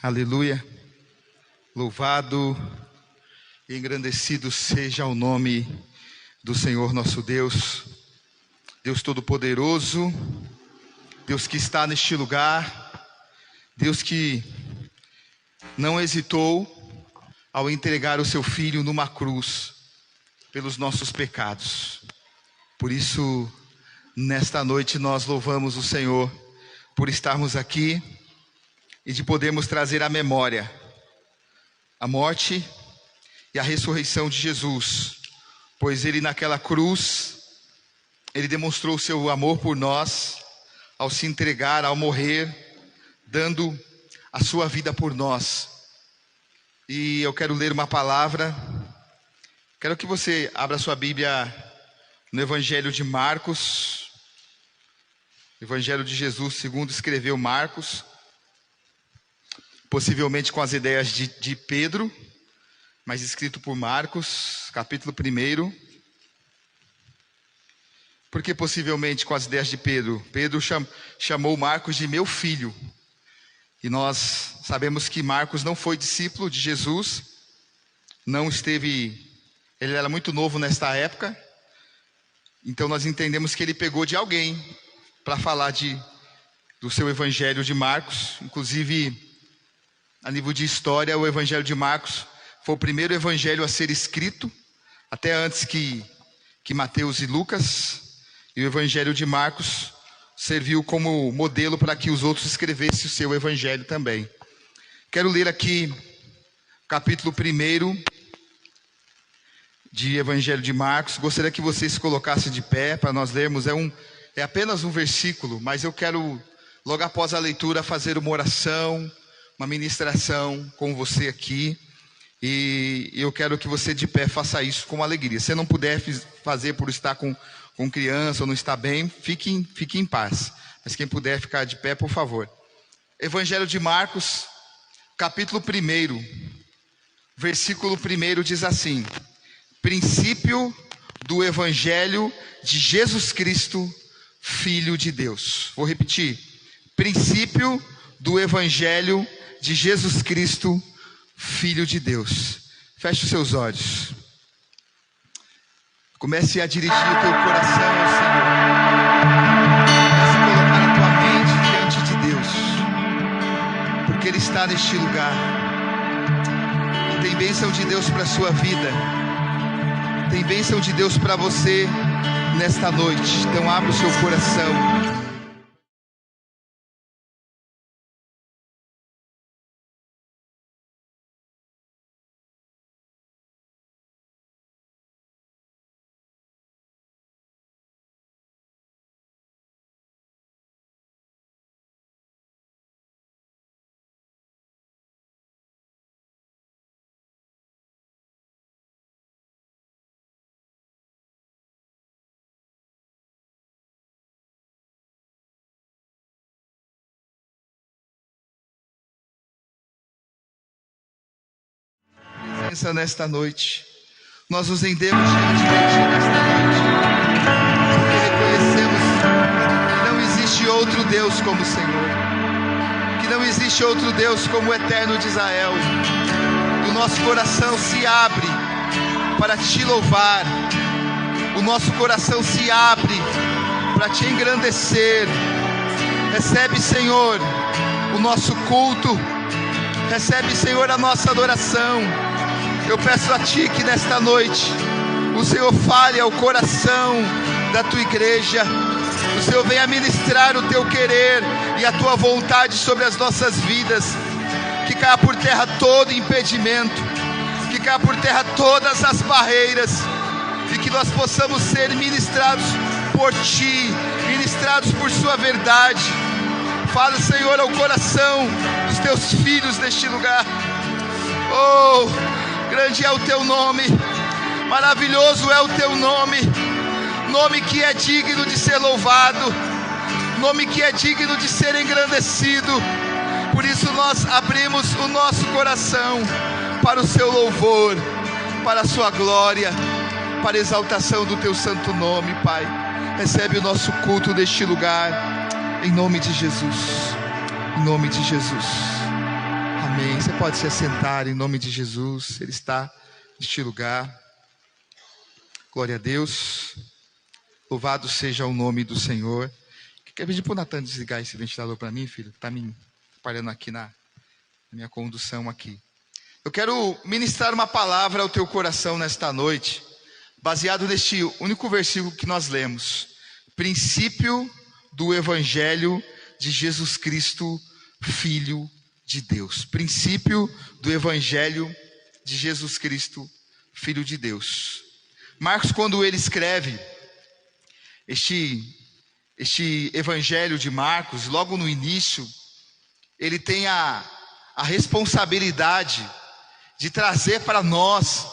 Aleluia. Louvado e engrandecido seja o nome do Senhor nosso Deus. Deus Todo-Poderoso, Deus que está neste lugar, Deus que não hesitou ao entregar o seu Filho numa cruz pelos nossos pecados. Por isso, nesta noite nós louvamos o Senhor por estarmos aqui e de podermos trazer à memória a morte e a ressurreição de Jesus, pois Ele naquela cruz, Ele demonstrou o seu amor por nós, ao se entregar, ao morrer, dando a sua vida por nós. E eu quero ler uma palavra, quero que você abra sua Bíblia no Evangelho de Marcos, Evangelho de Jesus segundo escreveu Marcos, possivelmente com as ideias de Pedro, mas escrito por Marcos, capítulo 1. Porque possivelmente com as ideias de Pedro? Pedro chamou Marcos de meu filho. E nós sabemos que Marcos não foi discípulo de Jesus, ele era muito novo nesta época. Então nós entendemos que ele pegou de alguém para falar do seu Evangelho de Marcos. Inclusive, a nível de história, o Evangelho de Marcos foi o primeiro evangelho a ser escrito, até antes que Mateus e Lucas. E o Evangelho de Marcos serviu como modelo para que os outros escrevessem o seu evangelho também. Quero ler aqui capítulo 1 de Evangelho de Marcos. Gostaria que vocês se colocassem de pé para nós lermos. É apenas um versículo, mas eu quero, logo após a leitura, fazer uma oração, uma ministração com você aqui. E eu quero que você de pé faça isso com alegria. Se não puder fazer por estar com criança ou não está bem, fique em paz. Mas quem puder ficar de pé, por favor. Evangelho de Marcos, capítulo 1, versículo 1 diz assim: princípio do Evangelho de Jesus Cristo, Filho de Deus. Vou repetir. Princípio do Evangelho de Jesus Cristo, Filho de Deus. Feche os seus olhos. Comece a dirigir o teu coração ao Senhor. Comece a colocar a tua mente diante de Deus, porque Ele está neste lugar. E tem bênção de Deus para a sua vida. Tem bênção de Deus para você nesta noite. Então abra o seu coração. Nesta noite, nós nos rendemos diante de Ti nesta noite, porque reconhecemos que não existe outro Deus como o Senhor, que não existe outro Deus como o Eterno de Israel. O nosso coração se abre para Te louvar, o nosso coração se abre para Te engrandecer. Recebe, Senhor, o nosso culto, recebe, Senhor, a nossa adoração. Eu peço a Ti que nesta noite o Senhor fale ao coração da Tua igreja. O Senhor venha ministrar o Teu querer e a Tua vontade sobre as nossas vidas. Que caia por terra todo impedimento, que caia por terra todas as barreiras, e que nós possamos ser ministrados por Ti, ministrados por Sua verdade. Fala, Senhor, ao coração dos Teus filhos neste lugar. Oh, grande é o Teu nome, maravilhoso é o Teu nome, nome que é digno de ser louvado, nome que é digno de ser engrandecido. Por isso nós abrimos o nosso coração para o Seu louvor, para a Sua glória, para a exaltação do Teu santo nome, Pai. Recebe o nosso culto neste lugar, em nome de Jesus, em nome de Jesus. Amém. Amém. Você pode se assentar em nome de Jesus. Ele está neste lugar. Glória a Deus. Louvado seja o nome do Senhor. Quer pedir para o Natan desligar esse ventilador para mim, filho? Está me atrapalhando aqui na minha condução aqui. Eu quero ministrar uma palavra ao teu coração nesta noite, baseado neste único versículo que nós lemos. Princípio do Evangelho de Jesus Cristo, Filho de Deus. Princípio do Evangelho de Jesus Cristo, Filho de Deus. Marcos, quando ele escreve este Evangelho de Marcos, logo no início, ele tem a responsabilidade de trazer para nós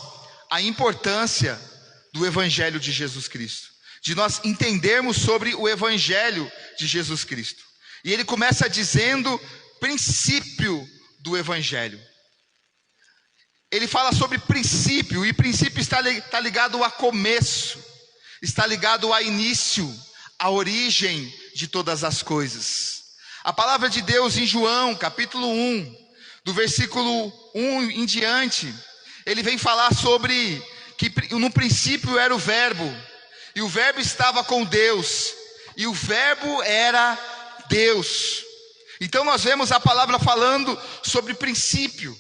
a importância do Evangelho de Jesus Cristo, de nós entendermos sobre o Evangelho de Jesus Cristo. E ele começa dizendo princípio do Evangelho. Ele fala sobre princípio, e princípio está ligado a começo, está ligado a início, a origem de todas as coisas. A palavra de Deus em João, capítulo 1, do versículo 1 em diante, ele vem falar sobre que no princípio era o verbo, e o verbo estava com Deus, e o verbo era Deus. Então nós vemos a palavra falando sobre princípio.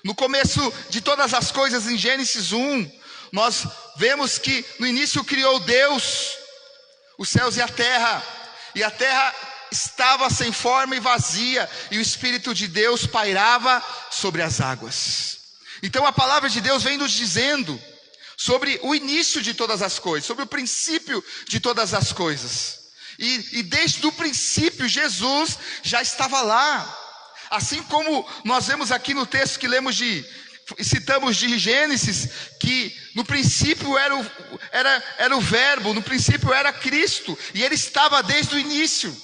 No começo de todas as coisas, em Gênesis 1, nós vemos que no início criou Deus os céus e a terra estava sem forma e vazia, e o Espírito de Deus pairava sobre as águas. Então a palavra de Deus vem nos dizendo sobre o início de todas as coisas, sobre o princípio de todas as coisas. E desde o princípio Jesus já estava lá. Assim como nós vemos aqui no texto que citamos de Gênesis, que no princípio era o verbo, no princípio era Cristo, e ele estava desde o início.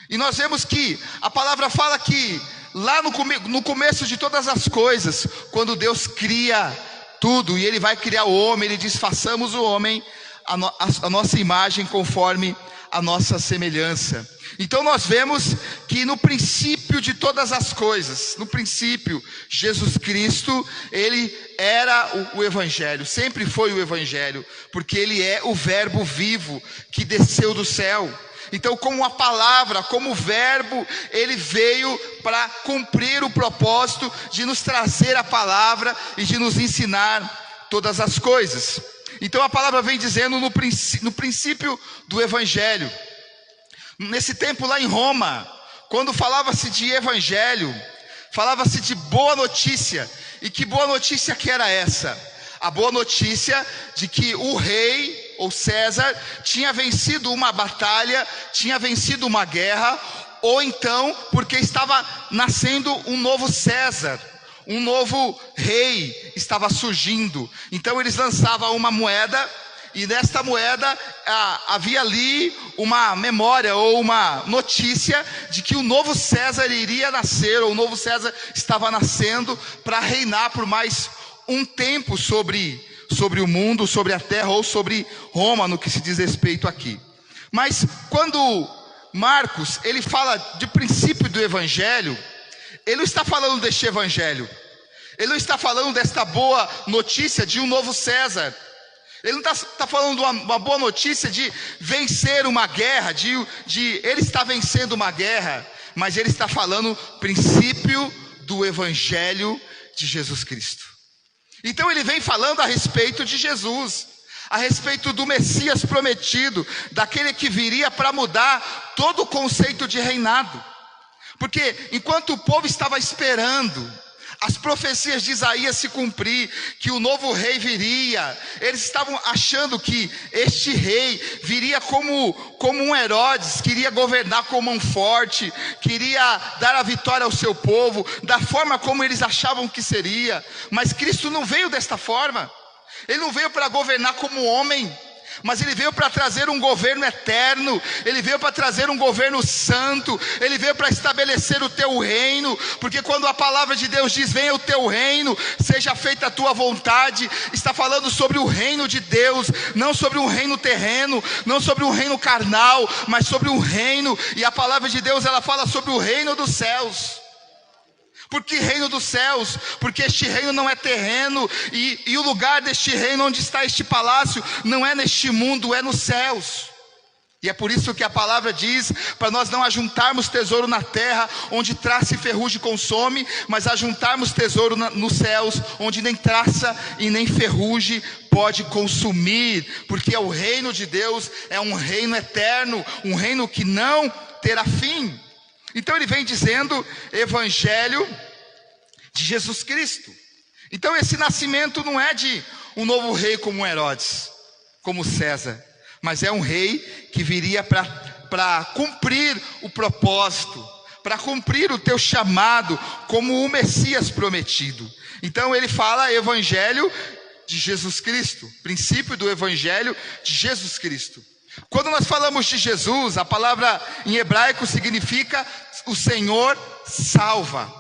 E nós vemos que a palavra fala que lá no começo de todas as coisas, quando Deus cria tudo, e ele vai criar o homem, ele diz: façamos o homem a nossa imagem conforme a nossa semelhança. Então nós vemos que no princípio de todas as coisas, no princípio, Jesus Cristo, ele era o Evangelho, sempre foi o Evangelho, porque ele é o verbo vivo que desceu do céu. Então, como a palavra, como o verbo, ele veio para cumprir o propósito de nos trazer a palavra e de nos ensinar todas as coisas. Então a palavra vem dizendo no princípio do Evangelho. Nesse tempo lá em Roma, quando falava-se de Evangelho, falava-se de boa notícia. E que boa notícia que era essa? A boa notícia de que o rei, ou César, tinha vencido uma batalha, tinha vencido uma guerra, ou então porque estava nascendo um novo César, um novo rei estava surgindo. Então eles lançavam uma moeda, e nesta moeda havia ali uma memória ou uma notícia de que o novo César iria nascer, ou o novo César estava nascendo para reinar por mais um tempo sobre o mundo, sobre a terra ou sobre Roma, no que se diz respeito aqui. Mas quando Marcos ele fala de princípio do Evangelho, ele não está falando deste Evangelho, ele não está falando desta boa notícia de um novo César. Ele não está falando de uma boa notícia de vencer uma guerra, de ele está vencendo uma guerra, mas ele está falando princípio do Evangelho de Jesus Cristo. Então ele vem falando a respeito de Jesus, a respeito do Messias prometido, daquele que viria para mudar todo o conceito de reinado. Porque enquanto o povo estava esperando as profecias de Isaías se cumprir, que o novo rei viria, eles estavam achando que este rei viria como um Herodes, queria governar como um forte, queria dar a vitória ao seu povo, da forma como eles achavam que seria. Mas Cristo não veio desta forma. Ele não veio para governar como homem, mas ele veio para trazer um governo eterno, ele veio para trazer um governo santo, ele veio para estabelecer o teu reino, porque quando a palavra de Deus diz: venha o teu reino, seja feita a tua vontade, está falando sobre o reino de Deus, não sobre um reino terreno, não sobre um reino carnal, mas sobre um reino, e a palavra de Deus ela fala sobre o reino dos céus. Por que reino dos céus? Porque este reino não é terreno, e o lugar deste reino, onde está este palácio, não é neste mundo, é nos céus. E é por isso que a palavra diz, para nós não ajuntarmos tesouro na terra, onde traça e ferrugem consome, mas ajuntarmos tesouro nos céus, onde nem traça e nem ferrugem pode consumir, porque o reino de Deus é um reino eterno, um reino que não terá fim. Então ele vem dizendo, evangelho de Jesus Cristo. Então esse nascimento não é de um novo rei como Herodes, como César, mas é um rei que viria para cumprir o propósito, para cumprir o teu chamado como o Messias prometido. Então ele fala evangelho de Jesus Cristo, princípio do evangelho de Jesus Cristo. Quando nós falamos de Jesus, a palavra em hebraico significa o Senhor salva.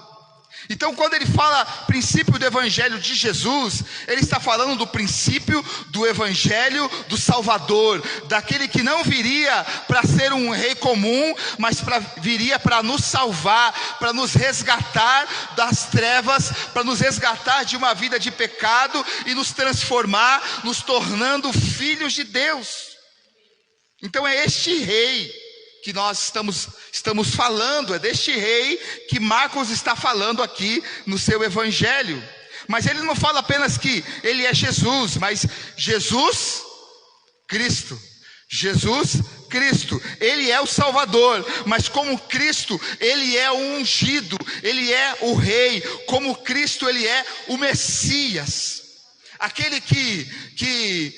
Então quando ele fala princípio do evangelho de Jesus, ele está falando do princípio do evangelho do Salvador, daquele que não viria para ser um rei comum, mas viria para nos salvar, para nos resgatar das trevas, para nos resgatar de uma vida de pecado e nos transformar, nos tornando filhos de Deus. Então é este rei que nós estamos falando, é deste rei que Marcos está falando aqui no seu evangelho. Mas ele não fala apenas que ele é Jesus, mas Jesus Cristo. Jesus Cristo, ele é o Salvador, mas como Cristo, ele é o ungido, ele é o rei, como Cristo, ele é o Messias. Aquele que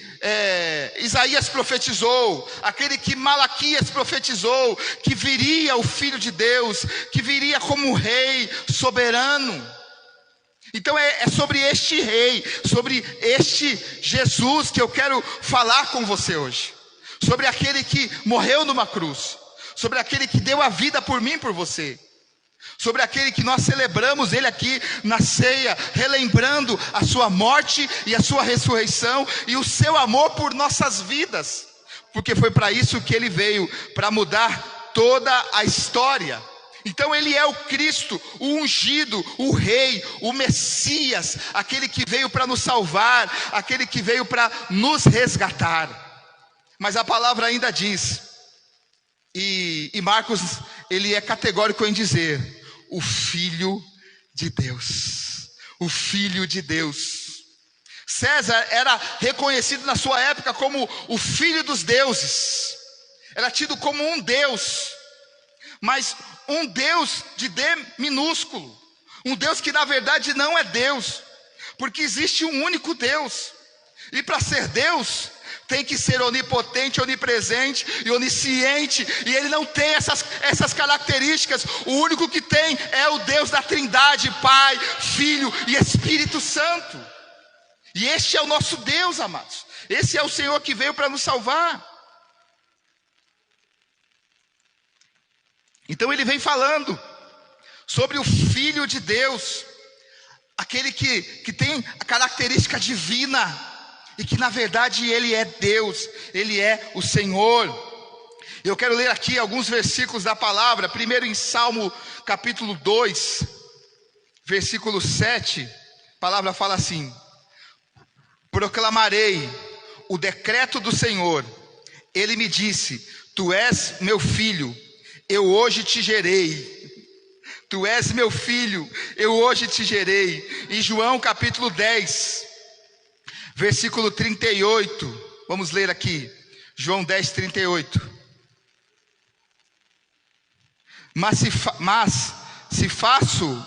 Isaías profetizou, aquele que Malaquias profetizou, que viria o Filho de Deus, que viria como rei soberano. Então é sobre este rei, sobre este Jesus que eu quero falar com você hoje. Sobre aquele que morreu numa cruz, sobre aquele que deu a vida por mim e por você. Sobre aquele que nós celebramos ele aqui na ceia, relembrando a sua morte e a sua ressurreição e o seu amor por nossas vidas, porque foi para isso que ele veio, para mudar toda a história. Então ele é o Cristo, o ungido, o rei, o Messias, aquele que veio para nos salvar, aquele que veio para nos resgatar. Mas a palavra ainda diz, e Marcos ele é categórico em dizer, o Filho de Deus, o Filho de Deus. César era reconhecido na sua época como o filho dos deuses, era tido como um Deus, mas um Deus de D minúsculo, um Deus que na verdade não é Deus, porque existe um único Deus, e para ser Deus, tem que ser onipotente, onipresente e onisciente, e ele não tem essas características. O único que tem é o Deus da Trindade, Pai, Filho e Espírito Santo. E este é o nosso Deus, amados. Esse é o Senhor que veio para nos salvar. Então ele vem falando sobre o Filho de Deus, aquele que tem a característica divina, e que na verdade ele é Deus, ele é o Senhor. Eu quero ler aqui alguns versículos da palavra. Primeiro em Salmo capítulo 2, versículo 7, a palavra fala assim: proclamarei o decreto do Senhor, ele me disse, tu és meu filho, eu hoje te gerei. Tu és meu filho, eu hoje te gerei. Em João capítulo 10, versículo 38, vamos ler aqui, João 10, 38. Mas se faço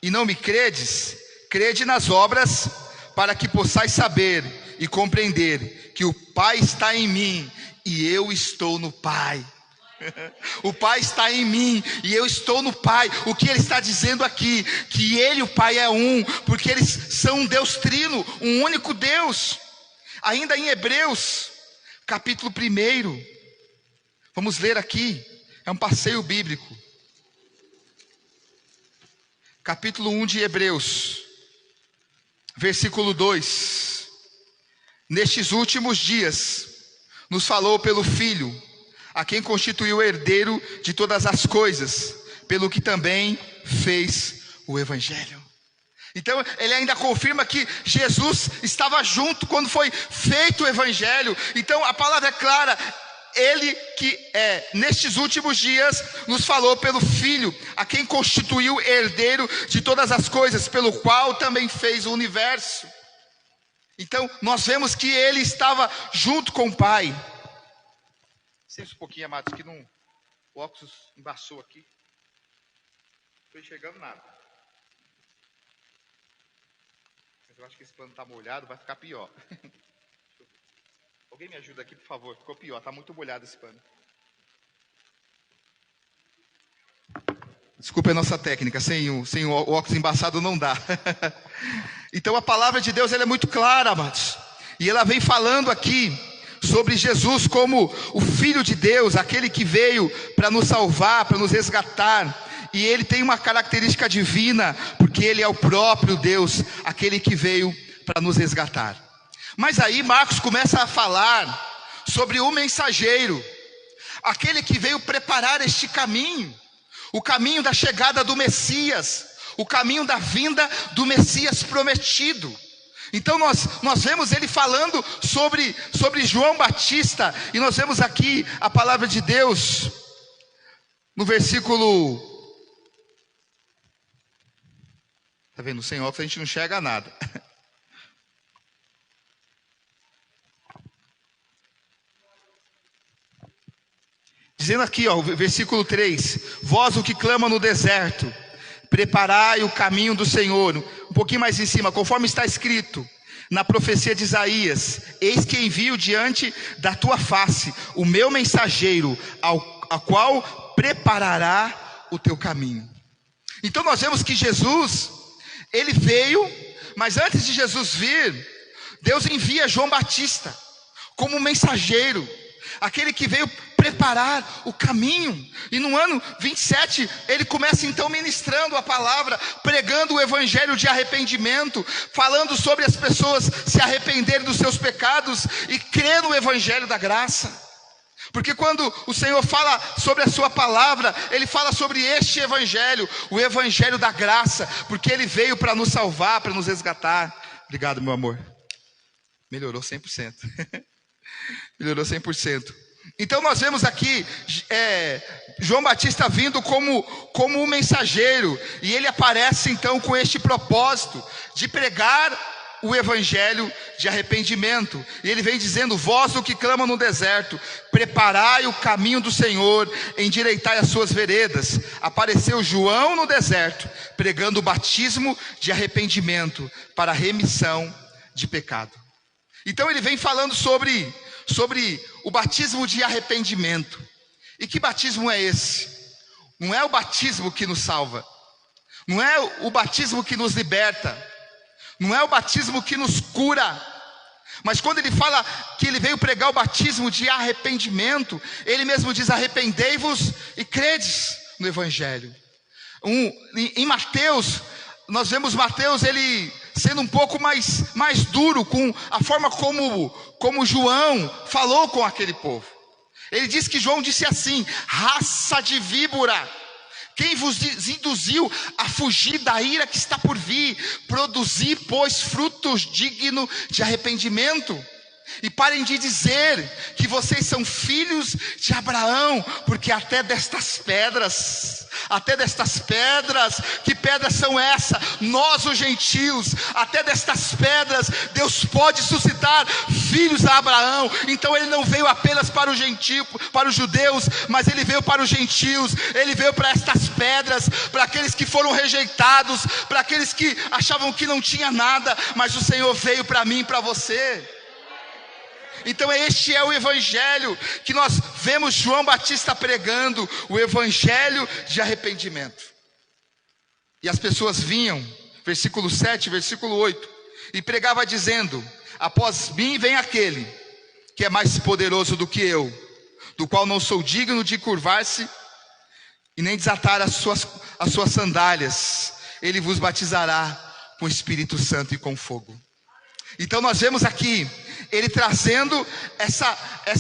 e não me credes, crede nas obras, para que possais saber e compreender que o Pai está em mim e eu estou no Pai. O Pai está em mim e eu estou no Pai. O que ele está dizendo aqui? Que ele e o Pai é um, porque eles são um Deus trino, um único Deus. Ainda em Hebreus capítulo 1, vamos ler aqui, é um passeio bíblico. Capítulo 1 de Hebreus, versículo 2. Nestes últimos dias nos falou pelo Filho, a quem constituiu herdeiro de todas as coisas, pelo que também fez o Evangelho. Então ele ainda confirma que Jesus estava junto quando foi feito o Evangelho. Então a palavra é clara, ele que nestes últimos dias nos falou pelo Filho, a quem constituiu herdeiro de todas as coisas, pelo qual também fez o universo. Então nós vemos que ele estava junto com o Pai. Licença um pouquinho, amados, que não, o óculos embaçou aqui. Não estou enxergando nada. Mas eu acho que esse pano está molhado, vai ficar pior. Alguém me ajuda aqui, por favor. Ficou pior, está muito molhado esse pano. Desculpa a nossa técnica, sem o óculos embaçado não dá. Então a palavra de Deus ela é muito clara, amados. E ela vem falando aqui sobre Jesus como o Filho de Deus, aquele que veio para nos salvar, para nos resgatar. E ele tem uma característica divina, porque ele é o próprio Deus, aquele que veio para nos resgatar. Mas aí Marcos começa a falar sobre o mensageiro, aquele que veio preparar este caminho, o caminho da chegada do Messias, o caminho da vinda do Messias prometido. Então nós vemos ele falando sobre João Batista, e nós vemos aqui a palavra de Deus, no versículo... Está vendo? Sem óculos a gente não enxerga nada. Dizendo aqui, versículo 3: Vós o que clama no deserto, preparai o caminho do Senhor. Um pouquinho mais em cima, conforme está escrito na profecia de Isaías: Eis que envio diante da tua face o meu mensageiro, a qual preparará o teu caminho. Então nós vemos que Jesus, ele veio, mas antes de Jesus vir, Deus envia João Batista como mensageiro, aquele que veio preparar o caminho. E no ano 27 ele começa então ministrando a palavra, pregando o evangelho de arrependimento, falando sobre as pessoas se arrependerem dos seus pecados e crer no evangelho da graça. Porque quando o Senhor fala sobre a sua palavra, ele fala sobre este evangelho, o evangelho da graça, porque ele veio para nos salvar, para nos resgatar. Obrigado, meu amor. Melhorou 100%. Melhorou 100%. Então nós vemos aqui João Batista vindo como um mensageiro, e ele aparece então com este propósito de pregar o evangelho de arrependimento. E ele vem dizendo: vós o que clama no deserto, preparai o caminho do Senhor, endireitai as suas veredas. Apareceu João no deserto, pregando o batismo de arrependimento para a remissão de pecado. Então ele vem falando sobre o batismo de arrependimento. E que batismo é esse? Não é o batismo que nos salva, não é o batismo que nos liberta, não é o batismo que nos cura. Mas quando ele fala que ele veio pregar o batismo de arrependimento, ele mesmo diz: arrependei-vos e credes no evangelho. Em Mateus, nós vemos Mateus ele sendo um pouco mais duro com a forma como João falou com aquele povo. Ele diz que João disse assim: raça de víbora, quem vos induziu a fugir da ira que está por vir? Produzi, pois, frutos dignos de arrependimento. E parem de dizer que vocês são filhos de Abraão, porque até destas pedras, que pedras são essas? Nós os gentios, até destas pedras Deus pode suscitar filhos a Abraão. Então ele não veio apenas para o gentio, para os judeus, mas ele veio para os gentios. Ele veio para estas pedras, para aqueles que foram rejeitados, para aqueles que achavam que não tinha nada, mas o Senhor veio para mim e para você. Então este é o evangelho que nós vemos João Batista pregando, o evangelho de arrependimento. E as pessoas vinham, versículo 7, versículo 8, e pregava dizendo: após mim vem aquele que é mais poderoso do que eu, do qual não sou digno de curvar-se e nem desatar as suas sandálias. Ele vos batizará com o Espírito Santo e com fogo. Então nós vemos aqui ele trazendo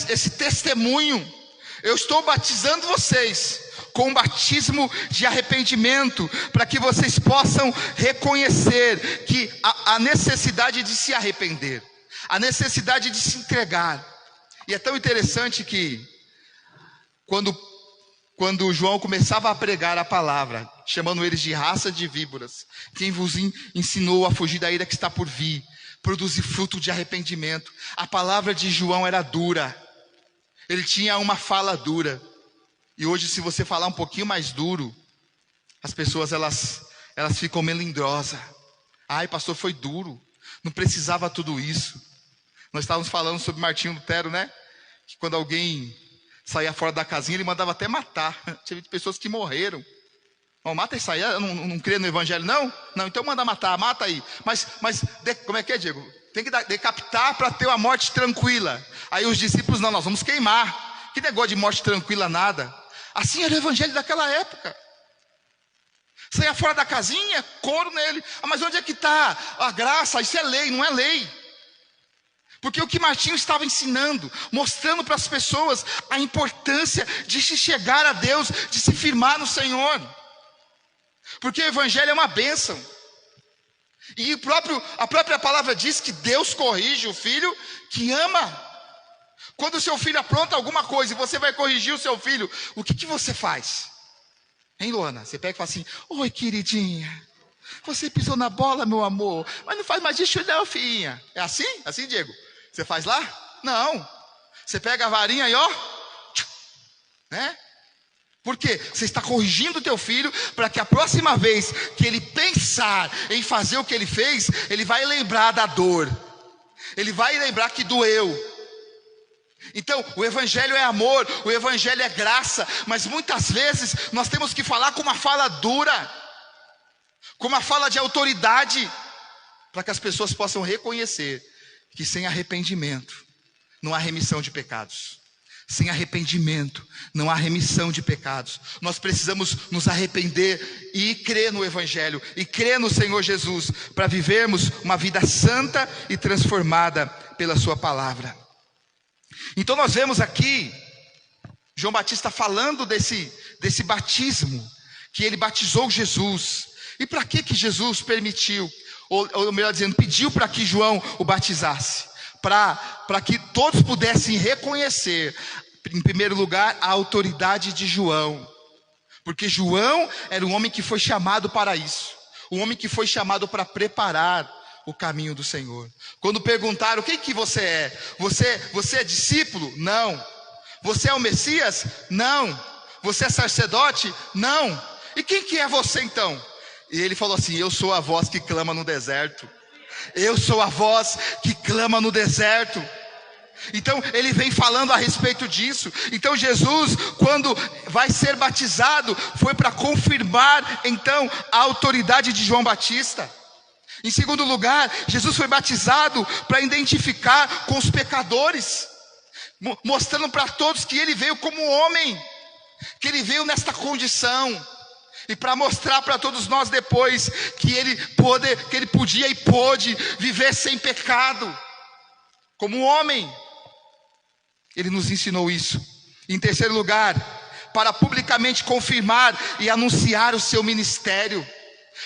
esse testemunho: eu estou batizando vocês com um batismo de arrependimento, para que vocês possam reconhecer que a necessidade de se arrepender, a necessidade de se entregar. E é tão interessante que quando João começava a pregar a palavra, chamando eles de raça de víboras, quem vos ensinou a fugir da ira que está por vir, produzir fruto de arrependimento. A palavra de João era dura, ele tinha uma fala dura. E hoje, se você falar um pouquinho mais duro, as pessoas elas ficam melindrosas. Ai, pastor, foi duro, não precisava tudo isso. Nós estávamos falando sobre Martinho Lutero, né? Que quando alguém saía fora da casinha, ele mandava até matar. Tinha pessoas que morreram. Mata isso aí, eu não creio no evangelho, não? Não, então manda matar, mata aí. Mas como é que é, Diego? Tem que decapitar para ter uma morte tranquila. Aí os discípulos, não, nós vamos queimar. Que negócio de morte tranquila, nada. Assim era o evangelho daquela época. Saia fora da casinha, couro nele. Mas onde é que está a graça? Isso é lei, não é lei. Porque o que Martinho estava ensinando, mostrando para as pessoas a importância de se chegar a Deus, de se firmar no Senhor. Porque o evangelho é uma bênção. E a própria palavra diz que Deus corrige o filho que ama. Quando o seu filho apronta alguma coisa e você vai corrigir o seu filho, o que você faz? Hein, Luana? Você pega e fala assim: oi, queridinha, você pisou na bola, meu amor, mas não faz mais isso não, filhinha. É assim? Assim, Diego? Você faz lá? Não. Você pega a varinha e ó, né? Por quê? Você está corrigindo o teu filho para que a próxima vez que ele pensar em fazer o que ele fez, ele vai lembrar da dor. Ele vai lembrar que doeu. Então, o evangelho é amor, o evangelho é graça, mas muitas vezes nós temos que falar com uma fala dura, com uma fala de autoridade, para que as pessoas possam reconhecer que sem arrependimento não há remissão de pecados. Sem arrependimento não há remissão de pecados. Nós precisamos nos arrepender e crer no evangelho, e crer no Senhor Jesus, para vivermos uma vida santa e transformada pela sua palavra. Então nós vemos aqui João Batista falando desse batismo, que ele batizou Jesus. E para que Jesus permitiu, ou melhor dizendo, pediu para que João o batizasse? Para que todos pudessem reconhecer, em primeiro lugar, a autoridade de João. Porque João era um homem que foi chamado para isso. Um homem que foi chamado para preparar o caminho do Senhor. Quando perguntaram: o que você é? Você é discípulo? Não. Você é o Messias? Não. Você é sacerdote? Não. E quem que é você então? E ele falou assim: eu sou a voz que clama no deserto. Eu sou a voz que clama no deserto. Então ele vem falando a respeito disso. Então Jesus, quando vai ser batizado, foi para confirmar então a autoridade de João Batista. Em segundo lugar, Jesus foi batizado para identificar com os pecadores, mostrando para todos que ele veio como homem, que ele veio nesta condição, e para mostrar para todos nós depois que ele podia e pôde viver sem pecado, como homem. Ele nos ensinou isso. Em terceiro lugar, para publicamente confirmar e anunciar o seu ministério,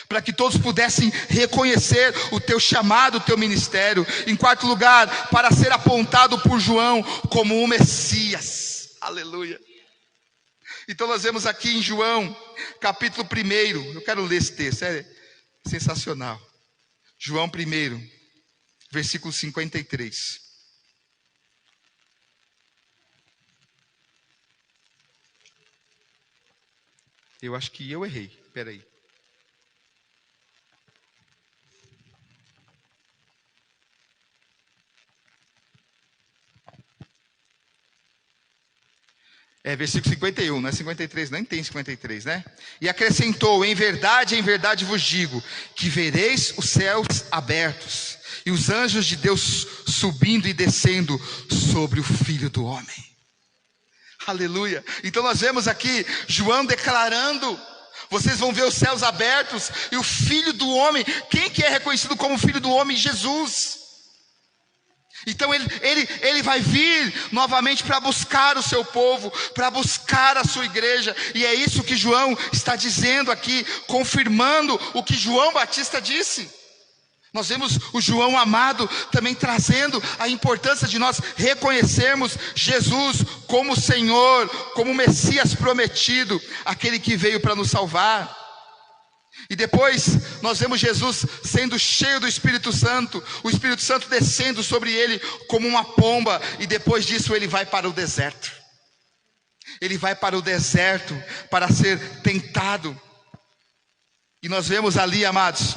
para que todos pudessem reconhecer o teu chamado, o teu ministério. Em quarto lugar, para ser apontado por João como o Messias. Aleluia. Então nós vemos aqui em João, capítulo 1, eu quero ler esse texto, é sensacional. João 1, versículo 53. Eu acho que eu errei, espera aí. É versículo 51, não é 53, nem tem 53, né? E acrescentou: em verdade vos digo, que vereis os céus abertos, e os anjos de Deus subindo e descendo sobre o Filho do Homem. Aleluia. Então nós vemos aqui João declarando: vocês vão ver os céus abertos e o Filho do Homem. Quem que é reconhecido como Filho do Homem? Jesus. Então ele vai vir novamente para buscar o seu povo, para buscar a sua igreja. E é isso que João está dizendo aqui, confirmando o que João Batista disse. Nós vemos o João amado também trazendo a importância de nós reconhecermos Jesus como Senhor, como Messias prometido, aquele que veio para nos salvar. E depois nós vemos Jesus sendo cheio do Espírito Santo, o Espírito Santo descendo sobre ele como uma pomba, e depois disso ele vai para o deserto. Ele vai para o deserto para ser tentado. E nós vemos ali, amados,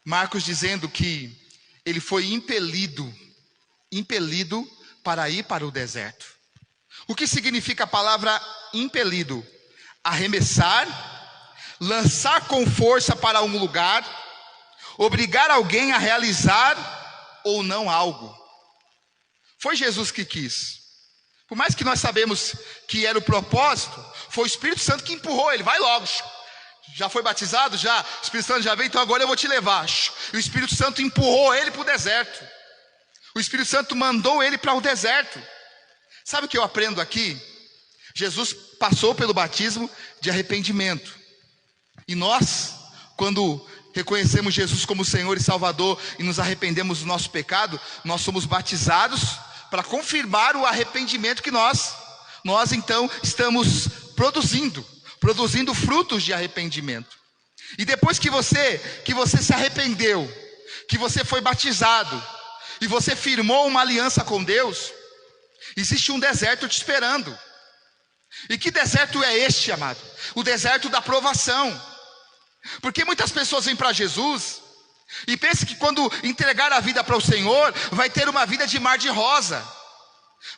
Marcos dizendo que ele foi impelido para ir para o deserto. O que significa a palavra impelido? Arremessar, lançar com força para um lugar, obrigar alguém a realizar ou não algo. Foi Jesus que quis. Por mais que nós sabemos que era o propósito, foi o Espírito Santo que empurrou ele. Vai logo. Já foi batizado? Já. O Espírito Santo já veio, então agora eu vou te levar. E o Espírito Santo empurrou ele para o deserto. O Espírito Santo mandou ele para o deserto. Sabe o que eu aprendo aqui? Jesus passou pelo batismo de arrependimento. E nós, quando reconhecemos Jesus como Senhor e Salvador e nos arrependemos do nosso pecado, nós somos batizados para confirmar o arrependimento que nós então estamos produzindo frutos de arrependimento. E depois que você se arrependeu, que você foi batizado e você firmou uma aliança com Deus, existe um deserto te esperando. E que deserto é este, amado? O deserto da provação. Porque muitas pessoas vêm para Jesus e pensam que quando entregar a vida para o Senhor, vai ter uma vida de mar de rosa,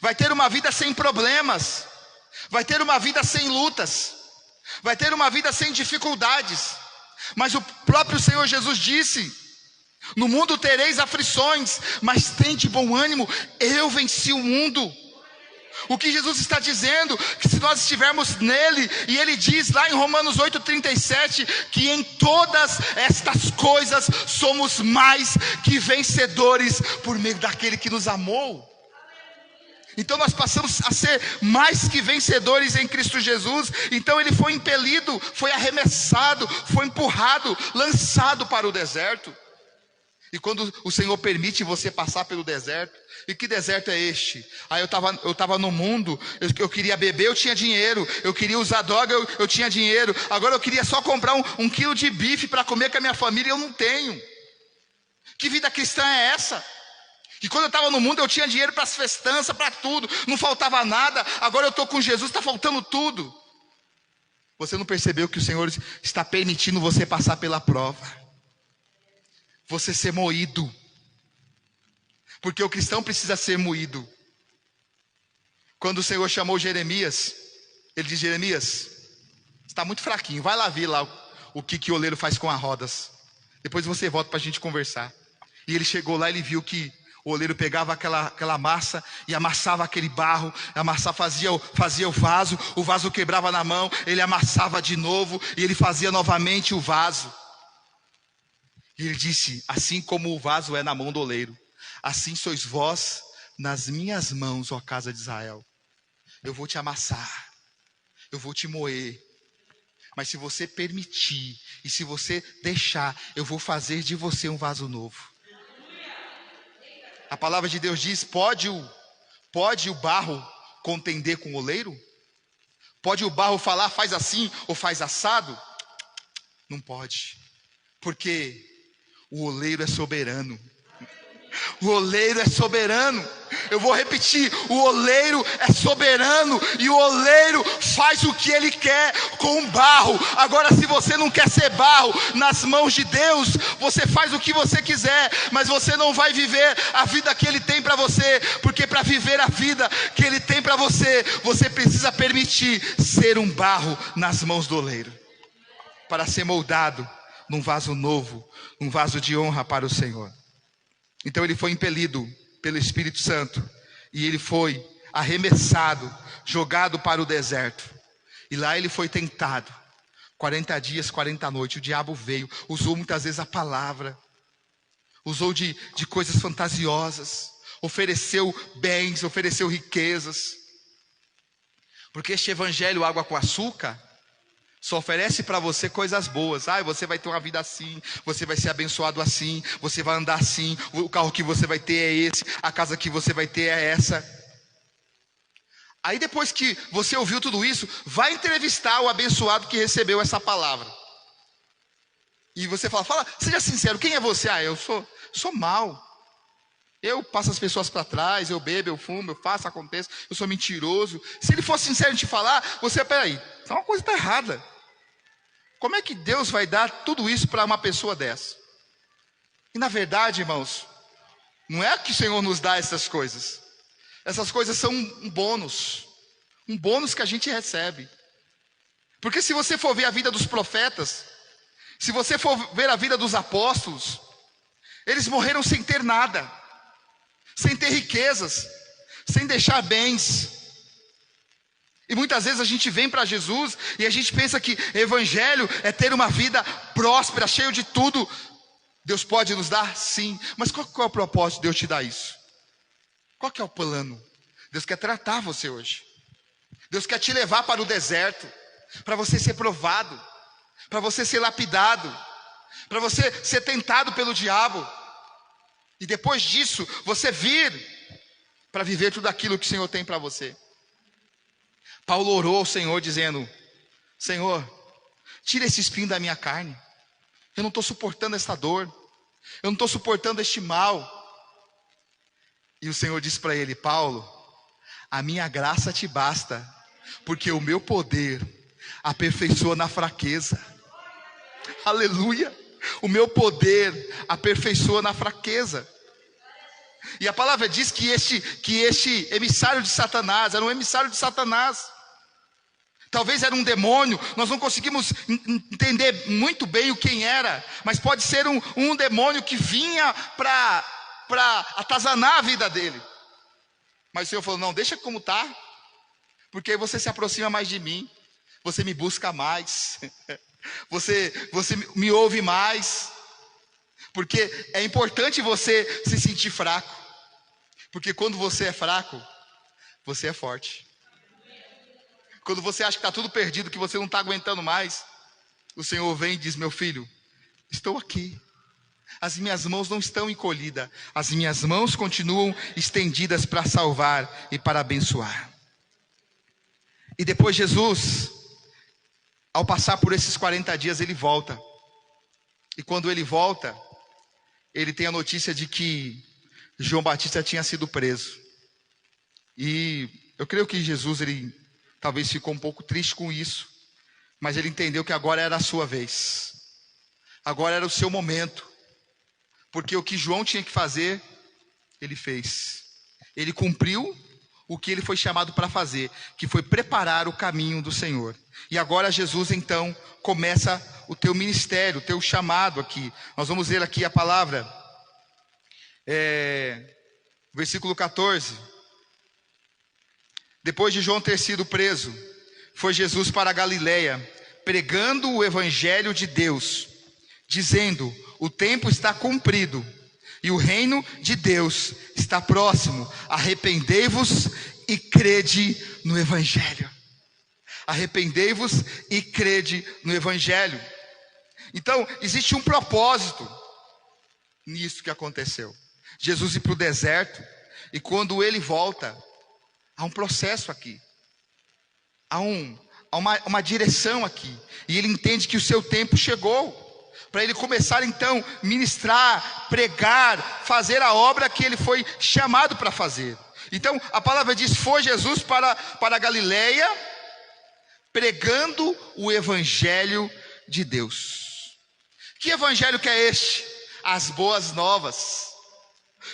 vai ter uma vida sem problemas, vai ter uma vida sem lutas, vai ter uma vida sem dificuldades. Mas o próprio Senhor Jesus disse: no mundo tereis aflições, mas tende bom ânimo, eu venci o mundo. O que Jesus está dizendo, que se nós estivermos nele, e ele diz lá em Romanos 8,37, que em todas estas coisas somos mais que vencedores por meio daquele que nos amou. Então nós passamos a ser mais que vencedores em Cristo Jesus. Então ele foi impelido, foi arremessado, foi empurrado, lançado para o deserto. E quando o Senhor permite você passar pelo deserto, e que deserto é este? Aí eu estava no mundo, eu queria beber, eu tinha dinheiro, eu queria usar droga, eu tinha dinheiro, agora eu queria só comprar um quilo de bife para comer com a minha família, eu não tenho. Que vida cristã é essa? E quando eu estava no mundo eu tinha dinheiro para as festanças, para tudo, não faltava nada, agora eu estou com Jesus, está faltando tudo. Você não percebeu que o Senhor está permitindo você passar pela prova, você ser moído, porque o cristão precisa ser moído. Quando o Senhor chamou Jeremias, ele disse: Jeremias, está muito fraquinho, vai lá ver lá o que o oleiro faz com as rodas, depois você volta para a gente conversar. E ele chegou lá, ele viu que o oleiro pegava aquela massa e amassava aquele barro, fazia o vaso quebrava na mão, ele amassava de novo e ele fazia novamente o vaso. E ele disse: assim como o vaso é na mão do oleiro, assim sois vós nas minhas mãos, ó casa de Israel. Eu vou te amassar, eu vou te moer, mas se você permitir e se você deixar, eu vou fazer de você um vaso novo. A palavra de Deus diz: pode o barro contender com o oleiro? Pode o barro falar faz assim ou faz assado? Não pode, porque o oleiro é soberano. O oleiro é soberano. Eu vou repetir: o oleiro é soberano e o oleiro faz o que ele quer com o barro. Agora, se você não quer ser barro nas mãos de Deus, você faz o que você quiser, mas você não vai viver a vida que ele tem para você, porque para viver a vida que ele tem para você, você precisa permitir ser um barro nas mãos do oleiro, para ser moldado num vaso novo, um vaso de honra para o Senhor. Então ele foi impelido pelo Espírito Santo e ele foi arremessado, jogado para o deserto. E lá ele foi tentado, 40 dias, 40 noites. O diabo veio, usou muitas vezes a palavra, usou de coisas fantasiosas, ofereceu bens, ofereceu riquezas. Porque este evangelho água com açúcar só oferece para você coisas boas. Você vai ter uma vida assim, você vai ser abençoado assim, você vai andar assim, o carro que você vai ter é esse, a casa que você vai ter é essa. Aí depois que você ouviu tudo isso, vai entrevistar o abençoado que recebeu essa palavra. E você fala, seja sincero, quem é você? Eu sou mau. Eu passo as pessoas para trás, eu bebo, eu fumo, eu faço, acontece, eu sou mentiroso. Se ele for sincero em te falar, peraí, uma coisa está errada. Como é que Deus vai dar tudo isso para uma pessoa dessa? E na verdade, irmãos, não é que o Senhor nos dá essas coisas. Essas coisas são um bônus que a gente recebe. Porque se você for ver a vida dos profetas, se você for ver a vida dos apóstolos, eles morreram sem ter nada, sem ter riquezas, sem deixar bens. E muitas vezes a gente vem para Jesus e a gente pensa que evangelho é ter uma vida próspera, cheio de tudo. Deus pode nos dar? Sim. Mas qual é o propósito de Deus te dar isso? Qual que é o plano? Deus quer tratar você hoje. Deus quer te levar para o deserto, para você ser provado, para você ser lapidado, para você ser tentado pelo diabo. E depois disso, você vir para viver tudo aquilo que o Senhor tem para você. Paulo orou ao Senhor dizendo, Senhor, tira esse espinho da minha carne. Eu não estou suportando essa dor. Eu não estou suportando este mal. E o Senhor disse para ele, Paulo, a minha graça te basta, porque o meu poder aperfeiçoa na fraqueza. Aleluia. O meu poder aperfeiçoa na fraqueza. E a palavra diz que este emissário de Satanás era um emissário de Satanás. Talvez era um demônio, nós não conseguimos entender muito bem o quem era, mas pode ser um demônio que vinha para atazanar a vida dele. Mas o Senhor falou, não, deixa como está, porque aí você se aproxima mais de mim, você me busca mais, você me ouve mais, porque é importante você se sentir fraco, porque quando você é fraco, você é forte. Quando você acha que está tudo perdido, que você não está aguentando mais, o Senhor vem e diz, meu filho, estou aqui. As minhas mãos não estão encolhidas, as minhas mãos continuam estendidas para salvar e para abençoar. E depois Jesus, ao passar por esses 40 dias, ele volta. E quando ele volta, ele tem a notícia de que João Batista tinha sido preso. E eu creio que Jesus, ele talvez ficou um pouco triste com isso, mas ele entendeu que agora era a sua vez. Agora era o seu momento. Porque o que João tinha que fazer, ele fez. Ele cumpriu o que ele foi chamado para fazer, que foi preparar o caminho do Senhor. E agora Jesus então começa o teu ministério, o teu chamado aqui. Nós vamos ler aqui a palavra, versículo 14. Depois de João ter sido preso, foi Jesus para a Galileia, pregando o evangelho de Deus, dizendo, o tempo está cumprido, e o reino de Deus está próximo, arrependei-vos e crede no evangelho. Arrependei-vos e crede no evangelho. Então, existe um propósito nisso que aconteceu. Jesus ir para o deserto, e quando ele volta, há um processo aqui, há uma direção aqui, e ele entende que o seu tempo chegou, para ele começar então a ministrar, pregar, fazer a obra que ele foi chamado para fazer. Então a palavra diz, foi Jesus para a Galileia, pregando o evangelho de Deus. Que evangelho que é este? As boas novas.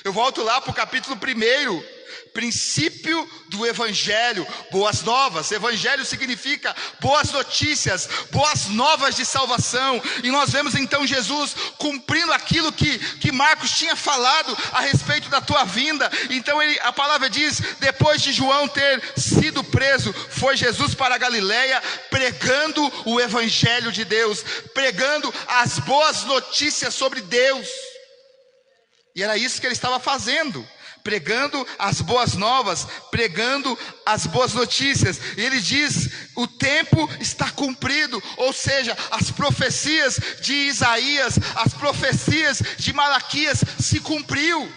Eu volto lá para o capítulo 1, princípio do evangelho, boas novas. Evangelho significa boas notícias, boas novas de salvação. E nós vemos então Jesus cumprindo aquilo que Marcos tinha falado a respeito da tua vinda. Então a palavra diz, depois de João ter sido preso, foi Jesus para a Galileia, pregando o evangelho de Deus, pregando as boas notícias sobre Deus. E era isso que ele estava fazendo, pregando as boas novas, pregando as boas notícias. E ele diz: o tempo está cumprido, ou seja, as profecias de Isaías, as profecias de Malaquias se cumpriu.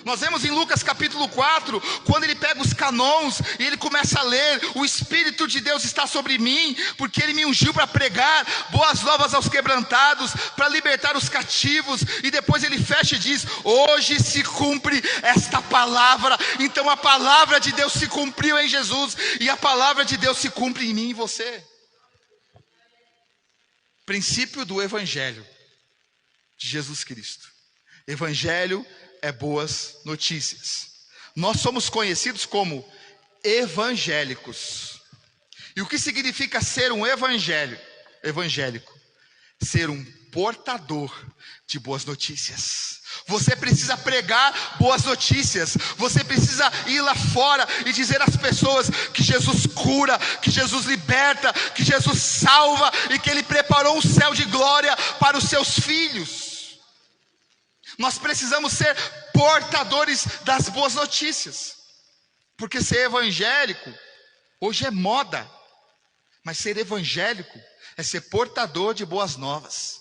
Nós vemos em Lucas capítulo 4, quando ele pega os canons e ele começa a ler: o Espírito de Deus está sobre mim, porque ele me ungiu para pregar boas novas aos quebrantados, para libertar os cativos. E depois ele fecha e diz: hoje se cumpre esta palavra. Então a palavra de Deus se cumpriu em Jesus, e a palavra de Deus se cumpre em mim e em você. Princípio do Evangelho de Jesus Cristo. Evangelho é boas notícias. Nós somos conhecidos como evangélicos. E o que significa ser um evangélico? Ser um portador de boas notícias. Você precisa pregar boas notícias. Você precisa ir lá fora e dizer às pessoas que Jesus cura, que Jesus liberta, que Jesus salva e que Ele preparou um céu de glória para os seus filhos. Nós precisamos ser portadores das boas notícias, porque ser evangélico hoje é moda, mas ser evangélico é ser portador de boas novas,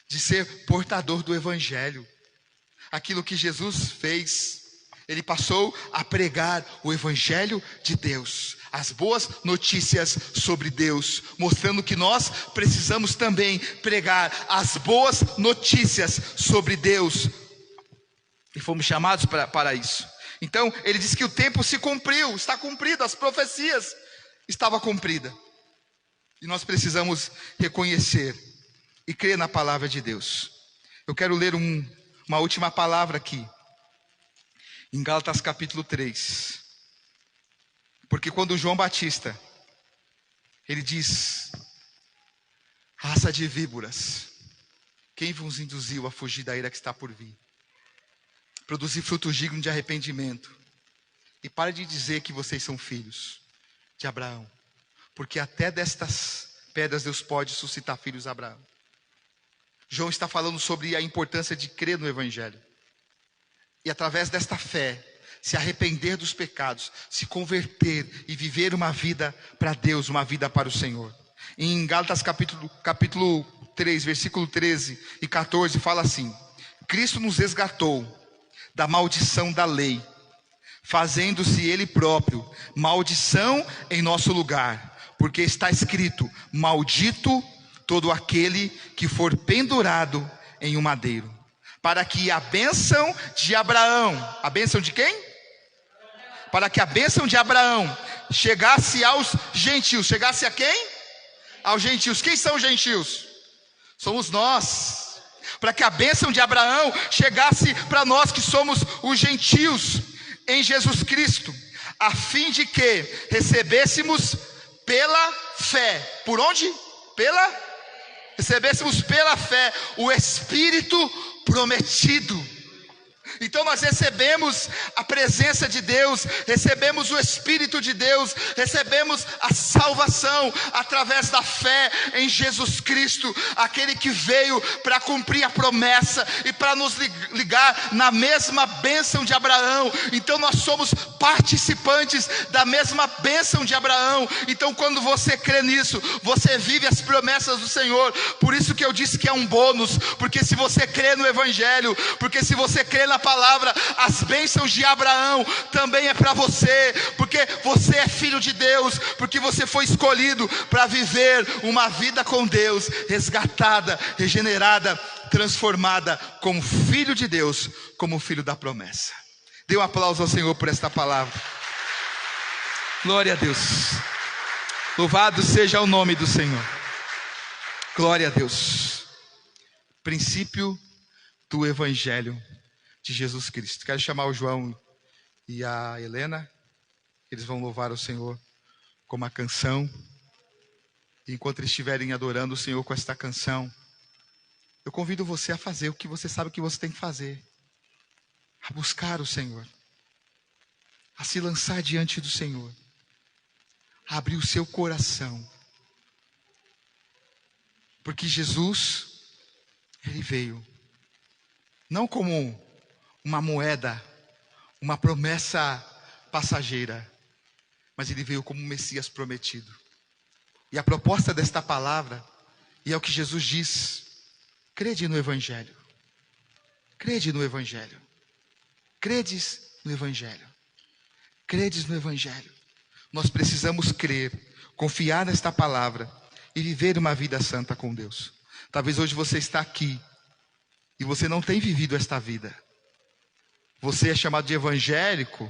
de ser portador do Evangelho. Aquilo que Jesus fez, Ele passou a pregar o Evangelho de Deus, as boas notícias sobre Deus, mostrando que nós precisamos também pregar as boas notícias sobre Deus, e fomos chamados para isso. Então ele diz que o tempo se cumpriu, está cumprido, as profecias estavam cumpridas, e nós precisamos reconhecer e crer na palavra de Deus. Eu quero ler uma última palavra aqui, em Gálatas capítulo 3, porque quando João Batista, ele diz: raça de víboras, quem vos induziu a fugir da ira que está por vir? Produzir frutos dignos de arrependimento, e pare de dizer que vocês são filhos de Abraão, porque até destas pedras Deus pode suscitar filhos de Abraão. João está falando sobre a importância de crer no Evangelho, e através desta fé, se arrepender dos pecados, se converter e viver uma vida para Deus, uma vida para o Senhor. Em Gálatas capítulo 3, versículo 13 e 14, fala assim: Cristo nos resgatou da maldição da lei, fazendo-se Ele próprio maldição em nosso lugar, porque está escrito: maldito todo aquele que for pendurado em um madeiro, para que a bênção de Abraão, a bênção de quem? Para que a bênção de Abraão chegasse aos gentios. Chegasse a quem? Aos gentios. Quem são os gentios? Somos nós. Para que a bênção de Abraão chegasse para nós que somos os gentios em Jesus Cristo, a fim de que recebêssemos pela fé. Por onde? Recebêssemos pela fé o Espírito prometido. Então nós recebemos a presença de Deus, recebemos o Espírito de Deus, recebemos a salvação através da fé em Jesus Cristo, aquele que veio para cumprir a promessa e para nos ligar na mesma bênção de Abraão. Então nós somos participantes da mesma bênção de Abraão. Então quando você crê nisso, você vive as promessas do Senhor. Por isso que eu disse que é um bônus, porque se você crê no Evangelho, porque se você crê na palavra, as bênçãos de Abraão também é para você, porque você é filho de Deus, porque você foi escolhido para viver uma vida com Deus, resgatada, regenerada, transformada como filho de Deus, como filho da promessa. Dê um aplauso ao Senhor por esta palavra. Glória a Deus. Louvado seja o nome do Senhor. Glória a Deus. Princípio do Evangelho de Jesus Cristo. Quero chamar o João e a Helena. Eles vão louvar o Senhor com uma canção. E enquanto eles estiverem adorando o Senhor com esta canção, eu convido você a fazer o que você sabe que você tem que fazer. A buscar o Senhor. A se lançar diante do Senhor. A abrir o seu coração. Porque Jesus, Ele veio não como uma moeda uma promessa passageira, mas ele veio como um Messias prometido. E a proposta desta palavra, e é o que Jesus diz: crede no Evangelho. Crede no Evangelho. Credes no Evangelho. Credes no Evangelho. Nós precisamos crer, confiar nesta palavra e viver uma vida santa com Deus. Talvez hoje você está aqui e você não tem vivido esta vida. Você é chamado de evangélico,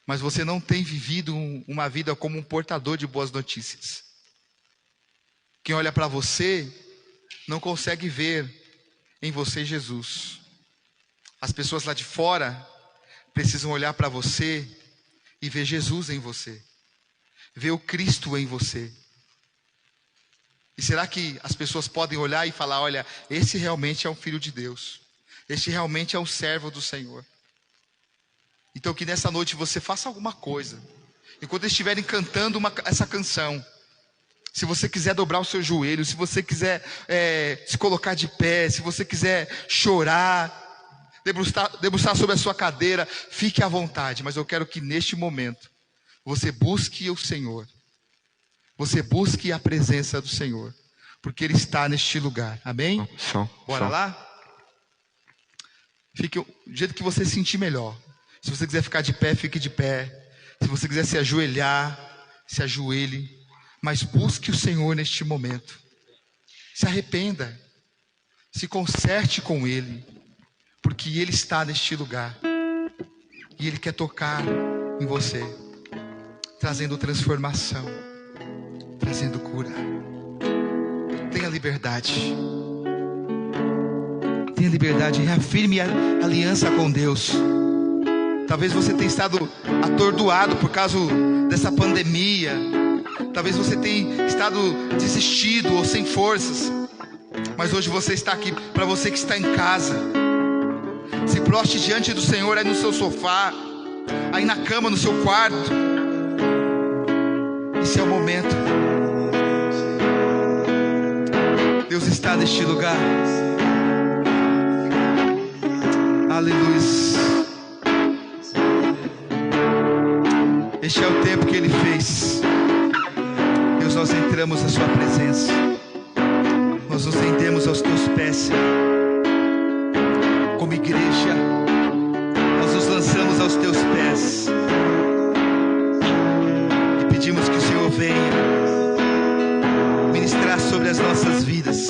mas você não tem vivido uma vida como um portador de boas notícias. Quem olha para você não consegue ver em você Jesus. As pessoas lá de fora precisam olhar para você e ver Jesus em você, ver o Cristo em você. E será que as pessoas podem olhar e falar: olha, esse realmente é um filho de Deus, este realmente é um servo do Senhor? Então que nessa noite você faça alguma coisa, enquanto estiverem cantando essa canção. Se você quiser dobrar o seu joelho, se você quiser se colocar de pé, se você quiser chorar, debruçar sobre a sua cadeira, fique à vontade. Mas eu quero que neste momento você busque o Senhor, você busque a presença do Senhor, porque Ele está neste lugar. Amém? Bora lá? Fique do jeito que você se sentir melhor. Se você quiser ficar de pé, fique de pé. Se você quiser se ajoelhar, se ajoelhe. Mas busque o Senhor neste momento. Se arrependa. Se conserte com Ele, porque Ele está neste lugar. E Ele quer tocar em você, trazendo transformação, trazendo cura. Tenha liberdade. Tenha liberdade. Reafirme a aliança com Deus. Talvez você tenha estado atordoado por causa dessa pandemia. Talvez você tenha estado desistido ou sem forças. Mas hoje você está aqui. Para você que está em casa, se proste diante do Senhor aí no seu sofá, aí na cama, no seu quarto. Esse é o momento. Deus está neste lugar. Aleluia. Este é o tempo que Ele fez. Deus, nós entramos na Sua presença. Nós nos rendemos aos Teus pés. Como igreja, nós nos lançamos aos Teus pés. E pedimos que o Senhor venha ministrar sobre as nossas vidas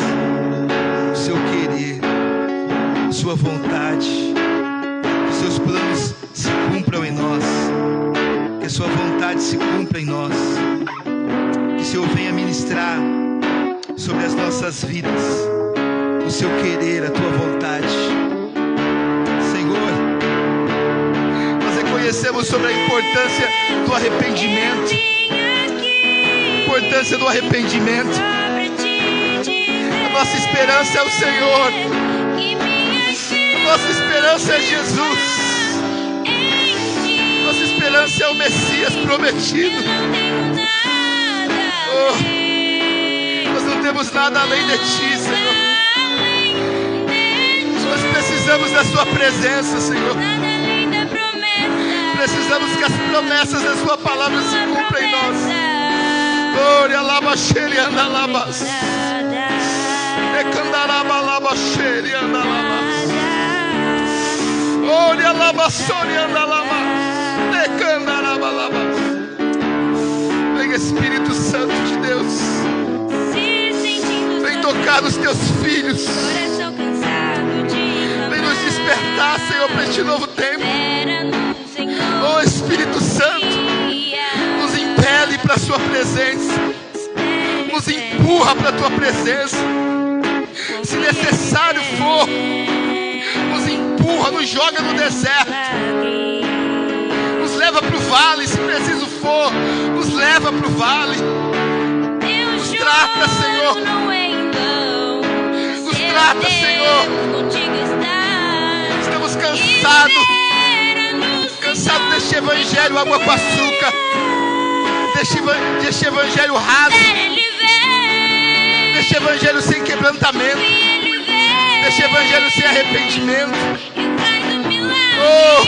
o Seu querer, a Sua vontade. Que os Seus planos se cumpram em nós. Que a Sua vontade se cumpra em nós. Que o Senhor venha ministrar sobre as nossas vidas o Seu querer, a Tua vontade. Senhor, nós reconhecemos sobre a importância do arrependimento. Importância do arrependimento. A nossa esperança é o Senhor. A nossa esperança é Jesus. Nossa esperança é o Messias prometido. Nós não temos nada além de Ti, Senhor. Nós precisamos da Sua presença, Senhor. Precisamos que as promessas da Sua palavra se cumpram em nós. Glória, lava, xere, anda, labas. Ecandaraba, lava, xere, anda, labas. Glória, lava, sori, anda, labas. Ecandaraba, labas. Vem, Espírito Santo de Deus. Vem tocar nos Teus filhos. Vem nos despertar, Senhor, para este novo tempo. Oh, Espírito Santo, nos impele para a Sua presença. Nos empurra para a Tua presença. Se necessário for, nos empurra, nos joga no deserto. Nos leva para o vale, se preciso for, nos leva para o vale. Nos trata, Senhor. Nos trata, Senhor. Estamos cansados. Cansados deste evangelho água com açúcar. Deste evangelho raso. Deste evangelho sem quebrantamento. Deste evangelho sem arrependimento. Oh,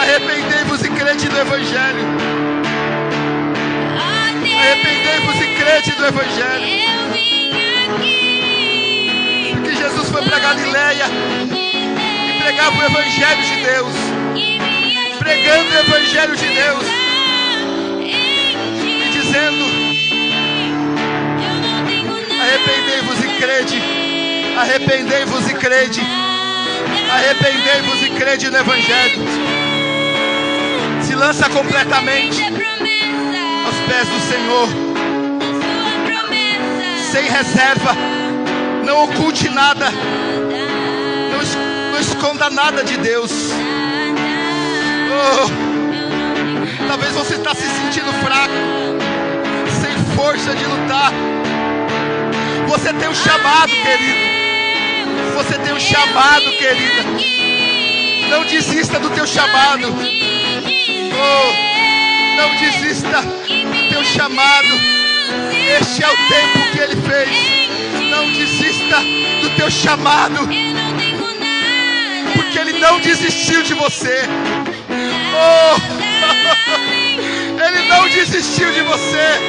Arrependei-vos e crede no Evangelho. Arrependei-vos e crede no Evangelho. Porque Jesus foi para Galileia e pregava o Evangelho de Deus. Pregando o Evangelho de Deus. E dizendo: arrependei-vos e crede. Arrependei-vos e crede. Arrependei-vos e crede no Evangelho. Se lança completamente aos pés do Senhor, sem reserva. Não oculte nada. Não esconda nada de Deus. Oh, talvez você está se sentindo fraco, sem força de lutar. Você tem um chamado, querido. Você tem um chamado, querida. Não desista do teu chamado. Oh, não desista do teu chamado. Este é o tempo que Ele fez. Não desista do teu chamado, porque Ele não desistiu de você. Oh, Ele não desistiu de você.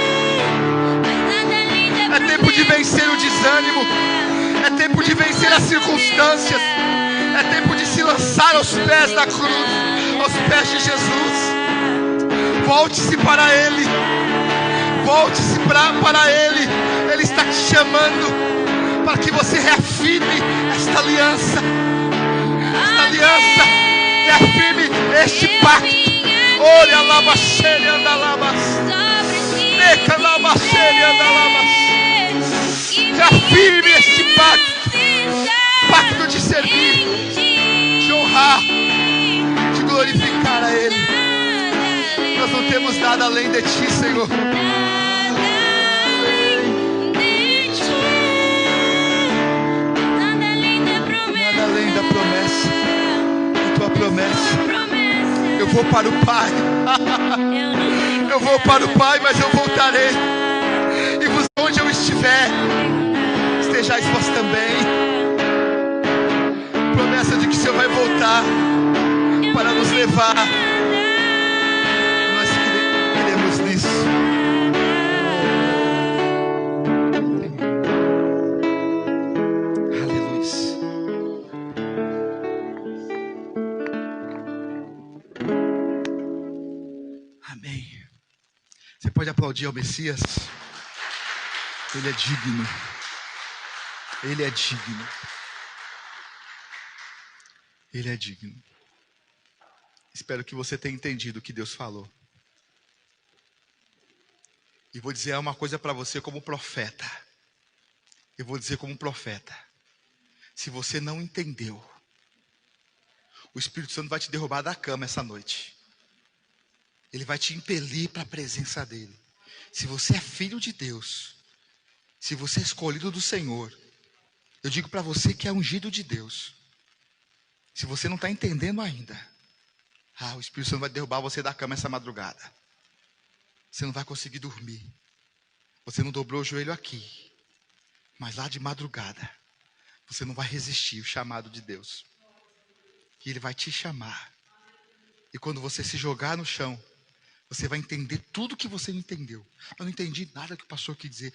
É tempo de vencer o desânimo. É tempo de vencer as circunstâncias. É tempo de se lançar aos pés da cruz, aos pés de Jesus. Volte-se para Ele. Volte-se para Ele. Ele está te chamando para que você reafirme esta aliança. Esta aliança. Reafirme este pacto. Olha lá, baixeira, anda lá, neca lá, baixeira, anda lá. Reafirme este pacto de servir, de honrar, de glorificar a Ele. Nós não temos nada além de Ti, Senhor. Nada além da promessa, da Tua promessa. Eu vou para o Pai. Eu vou para o Pai, mas eu voltarei. E onde eu estiver, estejais vós também. Promessa de que o Senhor vai voltar para nos levar. Nós queremos nisso. Aleluia. Amém. Você pode aplaudir ao Messias? Ele é digno. Ele é digno. Ele é digno. Espero que você tenha entendido o que Deus falou. E vou dizer uma coisa para você como profeta. Eu vou dizer como profeta. Se você não entendeu, o Espírito Santo vai te derrubar da cama essa noite. Ele vai te impelir para a presença dEle. Se você é filho de Deus, se você é escolhido do Senhor, eu digo para você que é ungido de Deus. Se você não está entendendo ainda, o Espírito Santo vai derrubar você da cama essa madrugada. Você não vai conseguir dormir. Você não dobrou o joelho aqui, mas lá de madrugada, você não vai resistir o chamado de Deus. E Ele vai te chamar. E quando você se jogar no chão, você vai entender tudo que você não entendeu. Eu não entendi nada que o pastor quis dizer.